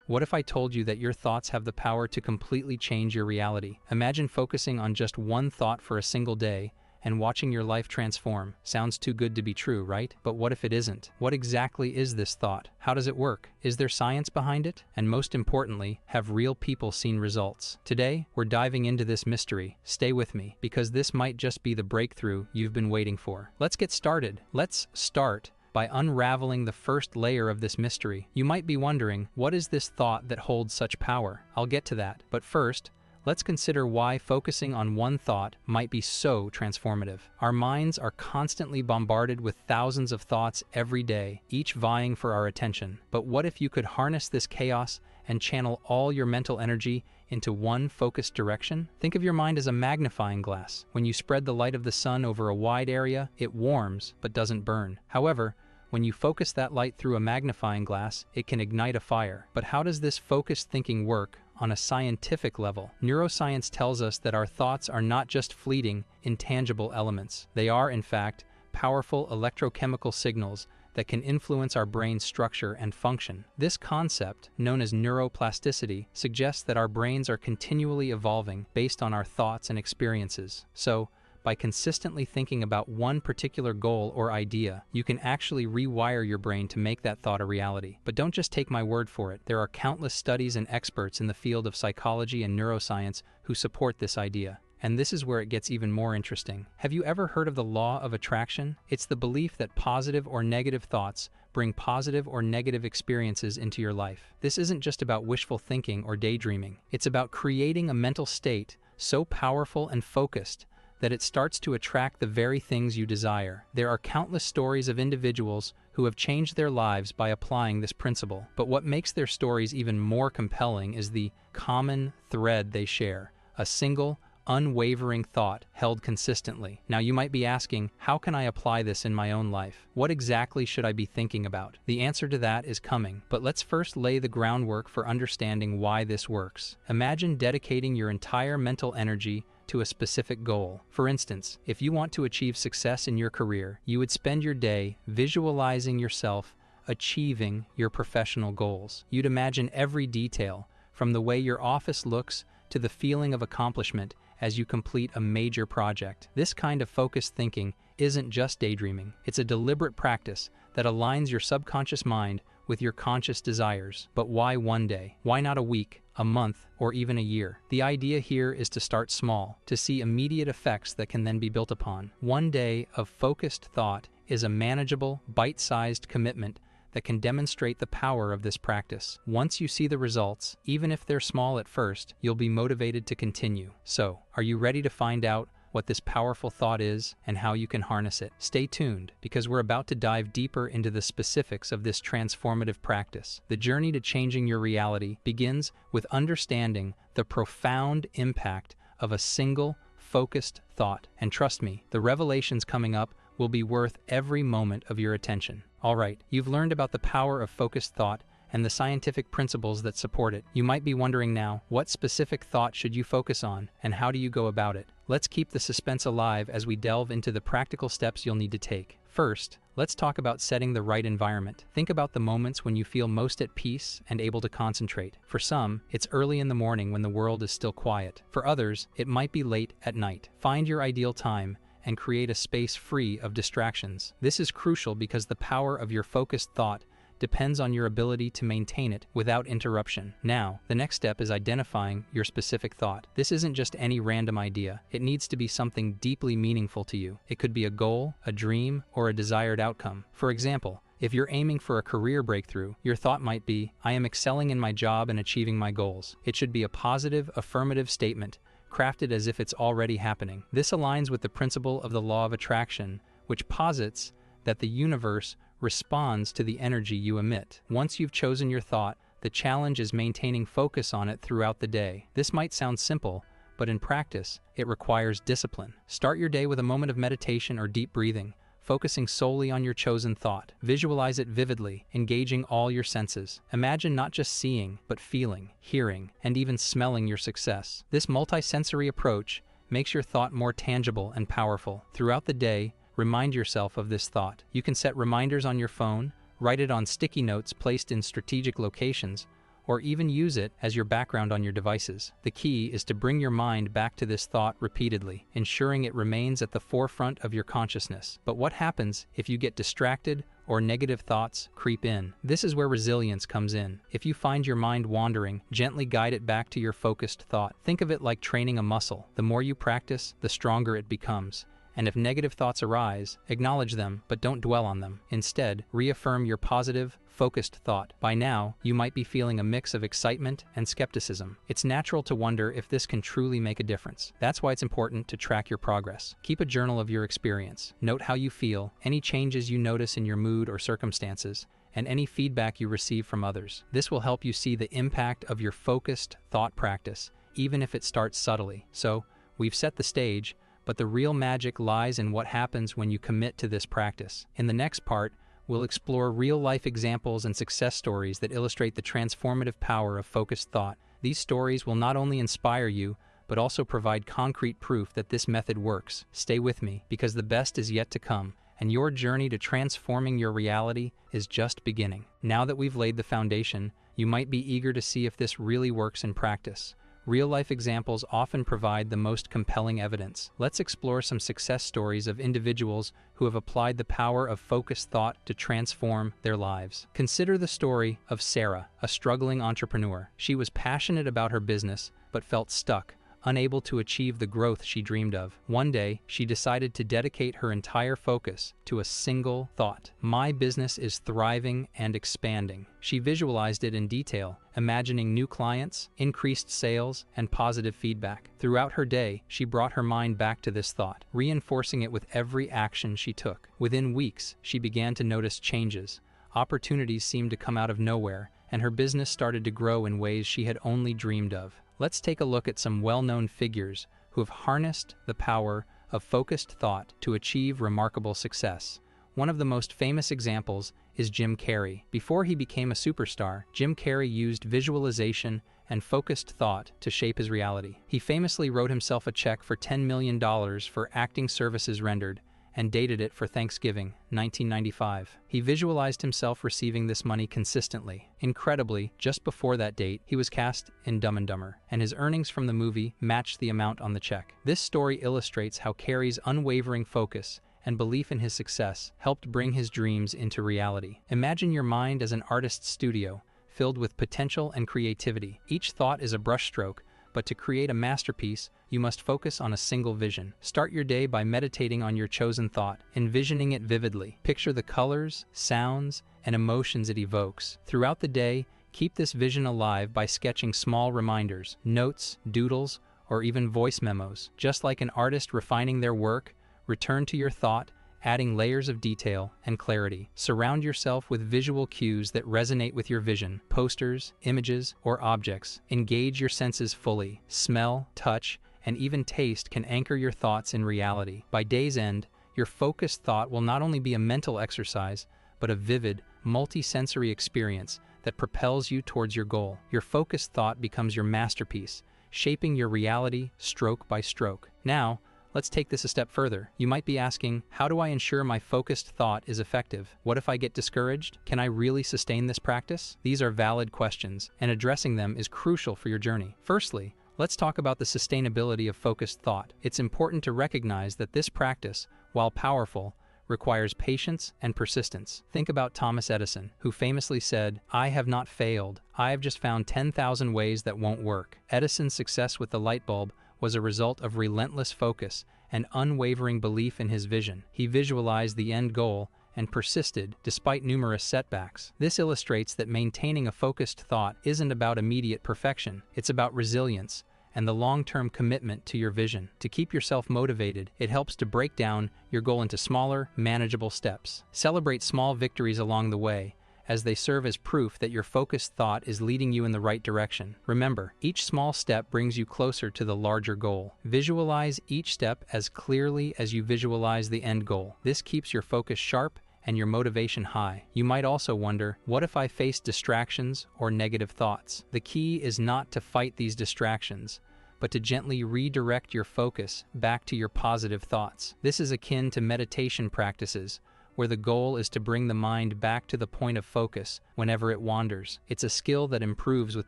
What if I told you that your thoughts have the power to completely change your reality? Imagine focusing on just one thought for a single day and watching your life transform. Sounds too good to be true, right? But what if it isn't? What exactly is this thought? How does it work? Is there science behind it? And most importantly, have real people seen results? Today, we're diving into this mystery. Stay with me, because this might just be the breakthrough you've been waiting for. Let's get started. Let's start by unraveling the first layer of this mystery. You might be wondering, what is this thought that holds such power? I'll get to that. But first, let's consider why focusing on one thought might be so transformative. Our minds are constantly bombarded with thousands of thoughts every day, each vying for our attention. But what if you could harness this chaos and channel all your mental energy into one focused direction? Think of your mind as a magnifying glass. When you spread the light of the sun over a wide area, it warms but doesn't burn. However, when you focus that light through a magnifying glass, it can ignite a fire. But how does this focused thinking work on a scientific level? Neuroscience tells us that our thoughts are not just fleeting, intangible elements. They are, in fact, powerful electrochemical signals that can influence our brain's structure and function. This concept, known as neuroplasticity, suggests that our brains are continually evolving based on our thoughts and experiences. So, by consistently thinking about one particular goal or idea, you can actually rewire your brain to make that thought a reality. But don't just take my word for it. There are countless studies and experts in the field of psychology and neuroscience who support this idea. And this is where it gets even more interesting. Have you ever heard of the law of attraction? It's the belief that positive or negative thoughts bring positive or negative experiences into your life. This isn't just about wishful thinking or daydreaming. It's about creating a mental state so powerful and focused that it starts to attract the very things you desire. There are countless stories of individuals who have changed their lives by applying this principle. But what makes their stories even more compelling is the common thread they share: a single, unwavering thought held consistently. Now you might be asking, how can I apply this in my own life? What exactly should I be thinking about? The answer to that is coming. But let's first lay the groundwork for understanding why this works. Imagine dedicating your entire mental energy to a specific goal. For instance, if you want to achieve success in your career, you would spend your day visualizing yourself achieving your professional goals. You'd imagine every detail, from the way your office looks to the feeling of accomplishment as you complete a major project. This kind of focused thinking isn't just daydreaming. It's a deliberate practice that aligns your subconscious mind with your conscious desires. But why one day? Why not a week, a month, or even a year? The idea here is to start small, to see immediate effects that can then be built upon. One day of focused thought is a manageable, bite-sized commitment that can demonstrate the power of this practice. Once you see the results, even if they're small at first, you'll be motivated to continue. So, are you ready to find out what this powerful thought is and how you can harness it? Stay tuned, because we're about to dive deeper into the specifics of this transformative practice. The journey to changing your reality begins with understanding the profound impact of a single, focused thought. And trust me, the revelations coming up will be worth every moment of your attention. All right, you've learned about the power of focused thought and the scientific principles that support it. You might be wondering now, what specific thought should you focus on, and how do you go about it? Let's keep the suspense alive as we delve into the practical steps you'll need to take. First, let's talk about setting the right environment. Think about the moments when you feel most at peace and able to concentrate. For some, it's early in the morning when the world is still quiet. For others, it might be late at night. Find your ideal time and create a space free of distractions. This is crucial because the power of your focused thought depends on your ability to maintain it without interruption. Now, the next step is identifying your specific thought. This isn't just any random idea. It needs to be something deeply meaningful to you. It could be a goal, a dream, or a desired outcome. For example, if you're aiming for a career breakthrough, your thought might be, I am excelling in my job and achieving my goals. It should be a positive, affirmative statement, crafted as if it's already happening. This aligns with the principle of the law of attraction, which posits that the universe responds to the energy you emit. Once you've chosen your thought, the challenge is maintaining focus on it throughout the day. This might sound simple, but in practice, it requires discipline. Start your day with a moment of meditation or deep breathing, focusing solely on your chosen thought. Visualize it vividly, engaging all your senses. Imagine not just seeing, but feeling, hearing, and even smelling your success. This multisensory approach makes your thought more tangible and powerful. Throughout the day, remind yourself of this thought. You can set reminders on your phone, write it on sticky notes placed in strategic locations, or even use it as your background on your devices. The key is to bring your mind back to this thought repeatedly, ensuring it remains at the forefront of your consciousness. But what happens if you get distracted or negative thoughts creep in? This is where resilience comes in. If you find your mind wandering, gently guide it back to your focused thought. Think of it like training a muscle. The more you practice, the stronger it becomes. And if negative thoughts arise, acknowledge them, but don't dwell on them. Instead, reaffirm your positive, focused thought. By now, you might be feeling a mix of excitement and skepticism. It's natural to wonder if this can truly make a difference. That's why it's important to track your progress. Keep a journal of your experience. Note how you feel, any changes you notice in your mood or circumstances, and any feedback you receive from others. This will help you see the impact of your focused thought practice, even if it starts subtly. So, we've set the stage, but the real magic lies in what happens when you commit to this practice. In the next part, we'll explore real-life examples and success stories that illustrate the transformative power of focused thought. These stories will not only inspire you, but also provide concrete proof that this method works. Stay with me, because the best is yet to come, and your journey to transforming your reality is just beginning. Now that we've laid the foundation, you might be eager to see if this really works in practice. Real-life examples often provide the most compelling evidence. Let's explore some success stories of individuals who have applied the power of focused thought to transform their lives. Consider the story of Sarah, a struggling entrepreneur. She was passionate about her business, but felt stuck, unable to achieve the growth she dreamed of. One day, she decided to dedicate her entire focus to a single thought. My business is thriving and expanding. She visualized it in detail, imagining new clients, increased sales, and positive feedback. Throughout her day, she brought her mind back to this thought, reinforcing it with every action she took. Within weeks, she began to notice changes. Opportunities seemed to come out of nowhere, and her business started to grow in ways she had only dreamed of. Let's take a look at some well-known figures who have harnessed the power of focused thought to achieve remarkable success. One of the most famous examples is Jim Carrey. Before he became a superstar, Jim Carrey used visualization and focused thought to shape his reality. He famously wrote himself a check for $10 million for acting services rendered, and dated it for Thanksgiving, 1995. He visualized himself receiving this money consistently. Incredibly, just before that date, he was cast in Dumb and Dumber, and his earnings from the movie matched the amount on the check. This story illustrates how Carrey's unwavering focus and belief in his success helped bring his dreams into reality. Imagine your mind as an artist's studio, filled with potential and creativity. Each thought is a brushstroke, but to create a masterpiece, you must focus on a single vision. Start your day by meditating on your chosen thought, envisioning it vividly. Picture the colors, sounds, and emotions it evokes. Throughout the day, keep this vision alive by sketching small reminders, notes, doodles, or even voice memos. Just like an artist refining their work, return to your thought, adding layers of detail and clarity. Surround yourself with visual cues that resonate with your vision. Posters, images, or objects. Engage your senses fully. Smell, touch, and even taste can anchor your thoughts in reality. By day's end, your focused thought will not only be a mental exercise, but a vivid, multi-sensory experience that propels you towards your goal. Your focused thought becomes your masterpiece, shaping your reality stroke by stroke. Now, let's take this a step further. You might be asking, how do I ensure my focused thought is effective? What if I get discouraged? Can I really sustain this practice? These are valid questions, and addressing them is crucial for your journey. Firstly, let's talk about the sustainability of focused thought. It's important to recognize that this practice, while powerful, requires patience and persistence. Think about Thomas Edison, who famously said, "I have not failed. I have just found 10,000 ways that won't work." Edison's success with the light bulb was a result of relentless focus and unwavering belief in his vision. He visualized the end goal and persisted despite numerous setbacks. This illustrates that maintaining a focused thought isn't about immediate perfection. It's about resilience and the long-term commitment to your vision. To keep yourself motivated, it helps to break down your goal into smaller, manageable steps. Celebrate small victories along the way, as they serve as proof that your focused thought is leading you in the right direction. Remember, each small step brings you closer to the larger goal. Visualize each step as clearly as you visualize the end goal. This keeps your focus sharp and your motivation high. You might also wonder, what if I face distractions or negative thoughts? The key is not to fight these distractions, but to gently redirect your focus back to your positive thoughts. This is akin to meditation practices, where the goal is to bring the mind back to the point of focus whenever it wanders. It's a skill that improves with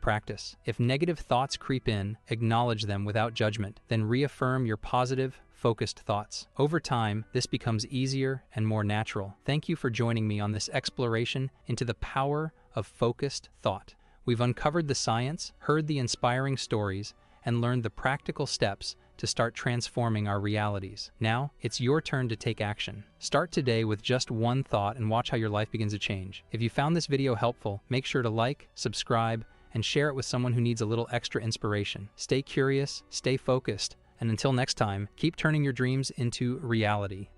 practice. If negative thoughts creep in, acknowledge them without judgment, then reaffirm your positive, focused thoughts. Over time, this becomes easier and more natural. Thank you for joining me on this exploration into the power of focused thought. We've uncovered the science, heard the inspiring stories, and learned the practical steps to start transforming our realities. Now, it's your turn to take action. Start today with just one thought and watch how your life begins to change. If you found this video helpful, make sure to like, subscribe, and share it with someone who needs a little extra inspiration. Stay curious, stay focused, and until next time, keep turning your dreams into reality.